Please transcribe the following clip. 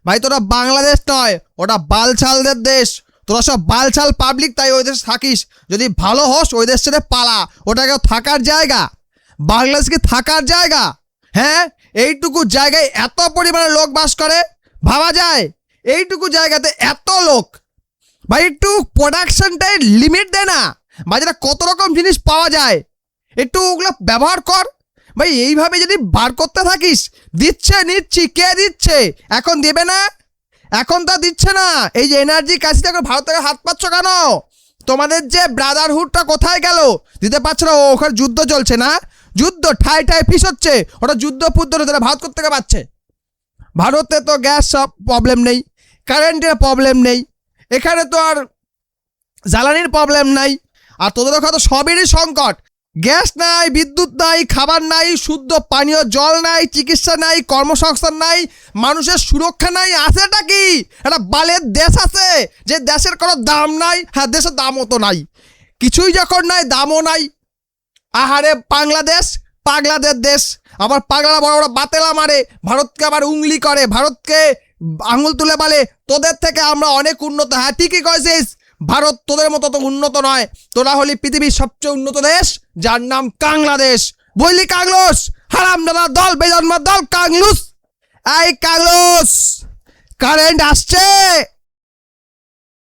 ভাই তোরা বাংলাদেশ নয়, ওটা বালছালদের দেশ। তোরা সব বালছাল পাবলিক, তাই ওই দেশে থাকিস। যদি ভালো হস ওই দেশ ছেড়ে পালা, ওটা কেউ থাকার জায়গা? বাংলাদেশ কি থাকার জায়গা? হ্যাঁ, এইটুকু জায়গায় এত পরিমাণে লোক বাস করে, ভাবা যায়? এইটুকু জায়গাতে এত লোক, ভাই একটু প্রোডাকশনটাই লিমিট দে না। বাজারে কত রকম জিনিস পাওয়া যায়, একটু ওগুলো ব্যবহার কর। ভাই এইভাবে যদি বার করতে থাকিস, দিচ্ছে নিচ্ছি, কে দিচ্ছে? এখন দেবে না? এখন তো দিচ্ছে না। এই যে এনার্জি কাছে এখন ভারত থেকে হাত পাচ্ছ কেন? তোমাদের যে ব্রাদারহুডটা কোথায় গেল? দিতে পারছো না? ওখানে যুদ্ধ চলছে না? যুদ্ধ ঠাই ঠাই ফিস হচ্ছে, ওটা যুদ্ধ পুদ্ধ তারা ভারত করতে পারছে। ভারতে তো গ্যাস সব প্রবলেম নেই, কারেন্টের প্রবলেম নেই, এখানে তো আর জ্বালানির প্রবলেম নাই। আর তোদের ওখানে তো সবেরই সংকট। গ্যাস নাই, বিদ্যুৎ নাই, খাবার নাই, শুদ্ধ পানীয় জল নাই, চিকিৎসা নাই, কর্মসংস্থান নাই, মানুষের সুরক্ষা নাই। আছেটা কি? একটা বালের দেশ আছে যে দেশের কোনো দাম নাই। হ্যাঁ, দেশের দামও তো নাই, কিছুই যখন নাই দামও নাই। আহারে বাংলাদেশ পাগলাদের দেশ। আবার পাগলা বড় বড় বাতেলা মারে, ভারতকে আবার উংলি করে, ভারতকে আঙুল তুলে বলে তোদের থেকে আমরা অনেক উন্নত। হ্যাঁ ঠিকই কয়েছিস, ভারত তোদের মতো তো উন্নত নয়। তোরা হলি পৃথিবীর সবচেয়ে উন্নত দেশ, যার নাম কাংলাদেশ। বললি কাংলুস, হারামদাদা দল, বেজন্মার দল কাংলুস। এই কাংলুস, কারেন্ট আসছে?